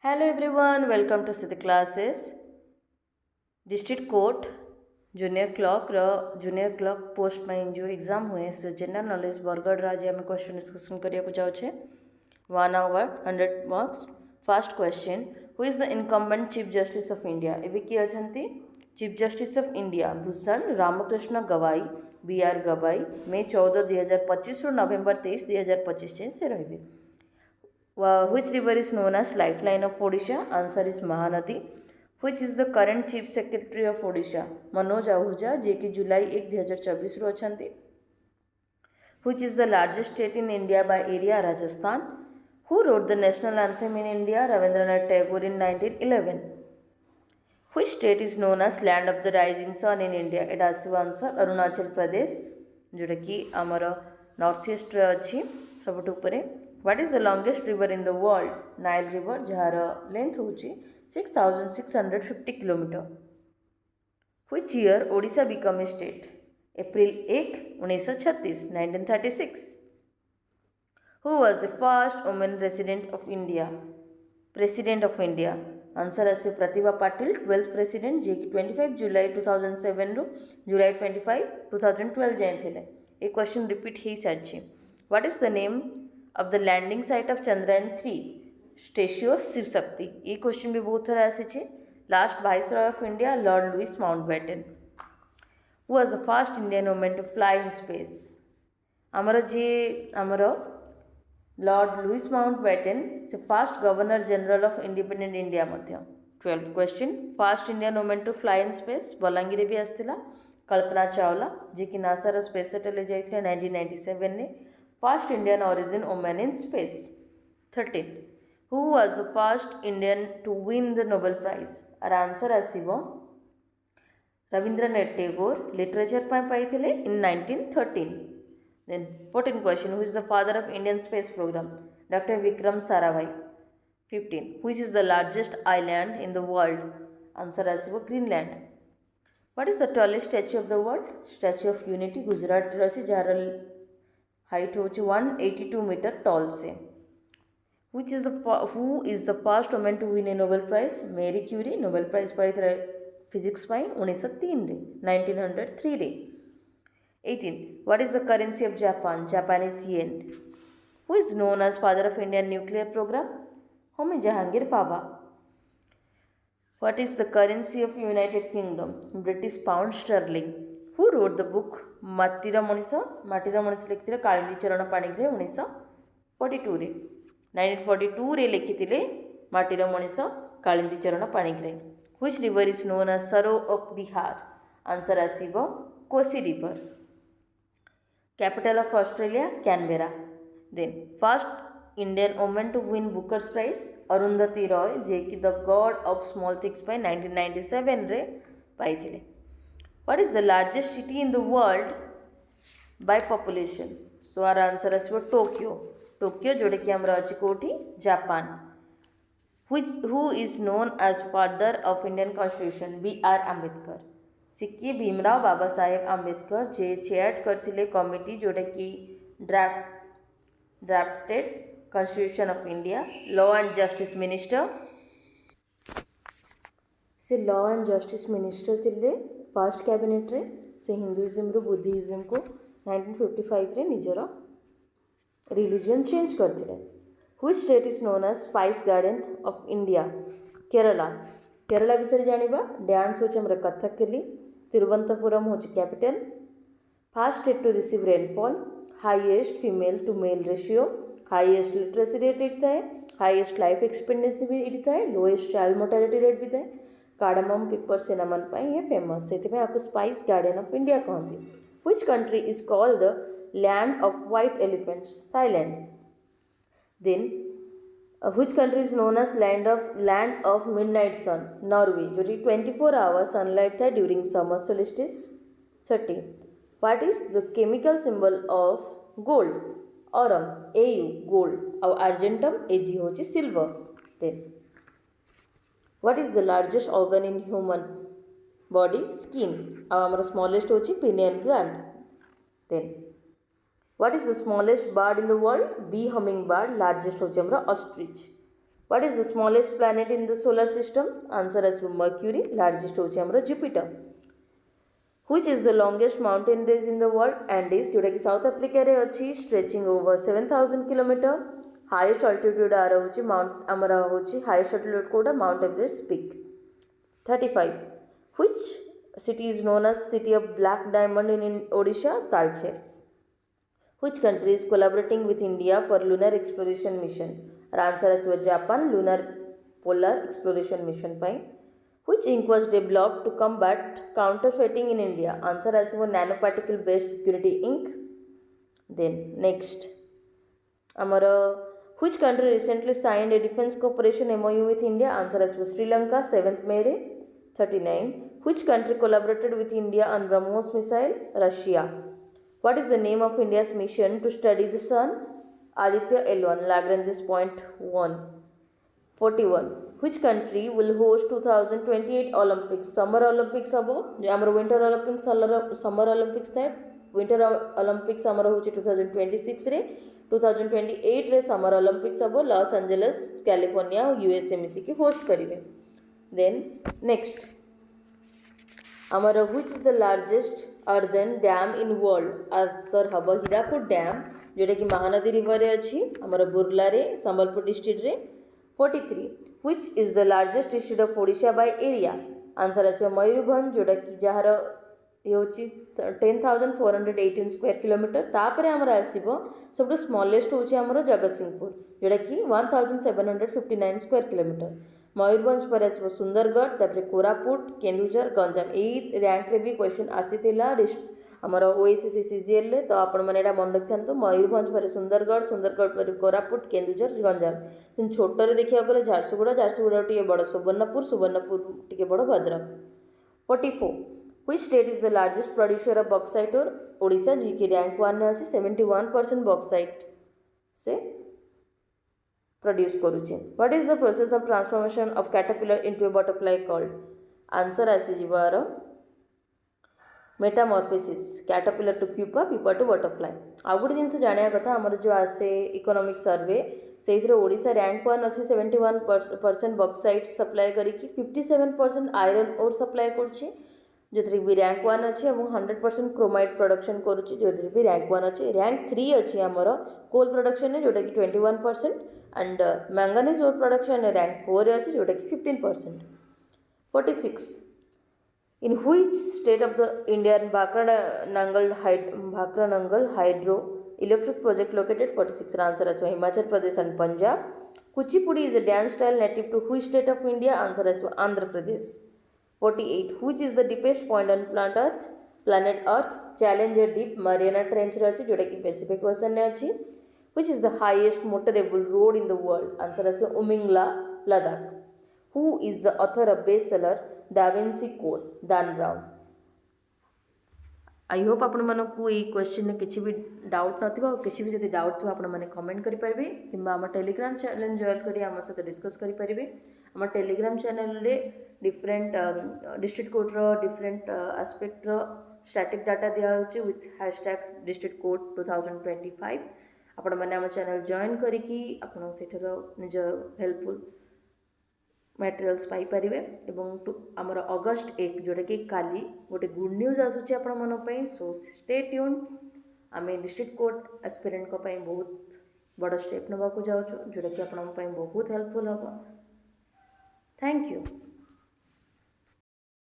Hello everyone, welcome to City Classes. District Court junior clerk post में जो exam हुए से जनरल नॉलेज बरगढ़ आज आम क्वेश्चन डिस्कसन करने जाऊे 1 hour 100 marks. First question, who is the incumbent chief justice of India? एवं किए अच्छा chief justice of India Bhushan Ramkrishna Gavai BR गवाई मे 14 2025 रु नवेम्बर 23 2025 से रही. Which river is known as lifeline of Odisha? Answer is Mahanadi. Which is the current chief secretary of Odisha? Manoj Ahuja, जे कि जुलाई 1 2024 रु अछंती. Which is the largest state in India by area? Rajasthan. Who wrote the national anthem in India? Ravindranath Tagore in 1911. Which state is known as land of the rising sun in India? Etah Asava answer Arunachal Pradesh, जोटा कि आमर north east रे अच्छी सबुठ उपरे. What is the longest river in the world? Nile river, जार length होची 6650 kilometre. Which year Odisha become a state? April 1 1936 1936. Who was the first women resident of India? President of India? Answer आस Pratibha Patil, 12th president, जे कि 25 जुलाई 2007 रु जुलाई 25 2012 जाए थे. ए question repeat हो सारी. What is the name of the landing site of Chandrayaan 3? Statue of Shiv Shakti. ये question भी बहुत थोड़ा आसी. Last viceroy of India lord Louis Mountbatten. Who was the first Indian women to fly in space? आमर lord Louis Mountbatten से first governor general of independent India. 12th question, first Indian women to fly in space Balangir भी आसला कल्पना चावला, जी कि Naseer space settle जाते 1997 ने. Fast Indian origin women in space. 13, who was the first Indian to win the Nobel prize? आर answer आसव Rabindranath Tagore literature पाई in 1913. Then 14th question, who is the father of Indian space program? Dr. Vikram Sarabhai. 15, which is the largest island in the world? Answer as Greenland. What is the tallest statue of the world? Statue of Unity, Gujarat रे अछि, jar height होछि 182 meter tall से. Who is the first woman to win a Nobel Prize? Mary Curie. Nobel Prize pi physics पाई 1903 रे 1903 रे. 18, what is the currency of Japan? Japanese yen. Who is known as father of Indian nuclear program? Homi Jahangir Fava. What is the currency of United Kingdom? British pound sterling. Who wrote the book Matira Monisa? Matira Monisa लिखिथिले Kalindi चरण पाणिग्राही 1942 रे. 1942 रे लिखिथिले माटीरा मनीषा कालिंदी चरण Panigrahi. Which river is known as Saro of Bihar? Answer आसीबो Kosi river. Capital of Australia, Canberra. Then first Indian woman to win Booker's Prize, Arundhati Roy, जे कि the god of small things पाई 1997 रे पाई थिले. What is the largest city in the world by population? So our answer is Tokyo. Tokyo जोड़े कि हमरा अछि कोठी Japan. Who is known as father of Indian Constitution? B.R. Ambedkar. सिक्की भीमराव बाबा साहेब आंबेडकर, जे चेयर करथिले कमिटी जोटा कि drafted constitution of India. Law and justice minister, से लॉ एंड जस्टिस मिनिस्टर थिले फर्स्ट कैबिनेट रे. से हिंदुइज्म रु बुद्धिज्म को 1955 रे निजर रिलीजन चेंज करथिले. Which state is known as spice garden of India? Kerala. Kerala विषय जानिबा. डांस होचे हमर कथकली. तिरुवनंतपुरम होचे capital. First state to receive rainfall. Highest female to male ratio. Highest literacy rate इट थाए. हाईएस्ट लाइफ एक्सपेक्टेंसी भी इट थाए. लोएस्ट चाइल्ड मोर्टालिटी रेट भी थाए. कार्डमम पेपर सिनेमन पाई ये फेमस से आपको स्पाइस गार्डन ऑफ इंडिया कहते. Which country is called the land of white elephants? Thailand. Then which country is known as land of midnight sun? Norway, जो 24 hour sunlight था during summer solstice. 30, what is the chemical symbol of gold? Aurum, Au gold, और argentum Ag होची silver. Then what is the largest organ in human body? Skin, और हमारा smallest होची pineal gland. Then what is the smallest bird in the world? Bee hummingbird. Largest होची हमरा ostrich. What is the smallest planet in the solar system? Answer as Mercury. Largest होची हमरो Jupiter. Which is the longest mountain range in the world? Andes, जोटा कि south Africa रे अछि, stretching over 7000 km. Highest altitude are होची mount हमरा होची highest altitude Kota Mount Everest peak. 35. Which city is known as City of Black Diamond in Odisha? Talcher. Which country is collaborating with India for lunar exploration mission? Answer as Japan lunar polar exploration mission pai. Which ink was developed to combat counterfeiting in India? Answer as nanoparticle based security ink. Then next amara which country recently signed a defense cooperation MOU with India? Answer as Sri Lanka 7th May. 39. Which country collaborated with India on BrahMos missile? Russia. What is the name of India's mission to study the sun? Aditya L1 Lagrange's point 1. 41. Which country will host 2028 Olympics? Summer Olympics abo amar Winter Olympics Summer Olympics that Winter Olympics amar hochi 2026 re 2028 रे Summer Olympics abo Los Angeles California USA मिसी की host करिवे. Then next amara which is the largest earthen dam in world? Answer haba Hirakud dam जोटा कि Mahanadi river रे अछि amara Burla रे Sambalpur district रे. 43. Which is the largest district of Odisha by area? Answer आसीबो Mayurbhanj जोटा कि जहार ये होची 10,418 स्क्वायर किलोमीटर. तापरे हमरा आसीबो सबटु स्मॉलेस्ट होची हमरो जगतसिंहपुर जोटा कि 1759 स्क्वायर किलोमीटर. मयूरभंज पर आसीबो सुंदरगढ़ तापरे कोरापुट केन्दुझर गंजाम. एई रैंक रे भी क्वेश्चन आसीतिला आमर ओएसएससी सीजीएल रे. तो आपण माने एटा मन रखिथांतो मयूरभंज पर सुंदरगढ़ सुंदरगढ़ पर कोरापुट केन्दुझर गंजाम. तेन छोट रे देखिया गले झारसुगुड़ा झारसुगुड़ा टिके बड़ सुवर्णपुर सुवर्णपुर टिके बड़ Bhadrak. 44. Which state is the largest producer of bauxite or Odisha जी की रैंक 1 ने अछि 71% bauxite से प्रोड्यूस करूचे. What is the process of transformation of caterpillar into a butterfly called? Answer आसी जिवार metamorphosis caterpillar to pupa pupa to butterfly. आउ गोटे जिनस जाना कथा आमर जो आसे इकोनॉमिक सर्वे से ओडिशा रैंक 1 अच्छे 71% बॉक्साइट सप्लाई करी 57% आयरन ओर सप्लाई करुच्ची जो भी रैंक 1 अच्छे और 100% क्रोमाइट प्रोडक्शन करुच्ची जो भी रैंक 1 अच्छे. रैंक 3 अच्छी आमर कोल प्रोडक्शन जोटा कि 21% and manganese ore production rank 4 अच्छी जोटा कि 15%. 46. In which state of the Indian Bhakra Nangal hydro electric project located? 46. Answer as Himachal Pradesh and Punjab. Kuchipudi is a dance style native to which state of India? Answer as Andhra Pradesh. 48. Which is the deepest point on planet Earth? Challenger Deep Mariana Trench रे अछि जोटा कि Pacific Ocean ने अछि. Which is the highest motorable road in the world? Answer as Umingla Ladakh. Who is the author of bestseller Da Vinci Code? Dan Brown. I hope आपण मानकू ये question किसी भी डाउट नथिबा किसी भी जदि डाउट थो आपण माने कमेंट करि परबे किबा हम टेलीग्राम चैनल जॉइन करी हम सहित डिस्कस करि परबे. हम टेलीग्राम चैनल रे डिफरेंट डिस्ट्रिक्ट कोड रो डिफरेंट एस्पेक्ट रो स्टैटिक डाटा दिया होची विथ हैशटैग डिस्ट्रिक्ट कोड 2025. आपण माने हम चैनल जॉइन करी कि आपण सेठर निज हेल्पफुल मटेरियल्स पाई परिवे. एवं आमर अगस्ट 1 जोटा कि काली गोटे गुड न्यूज आसूची आपण मन पई. So stay tune. आमे डिस्ट्रिक्ट कोड एस्पिरेंट को पई बहुत बड़ स्टेप नबा को जाउछु जोटा कि आपण पई बहुत हेल्पफुल हबो. Thank you.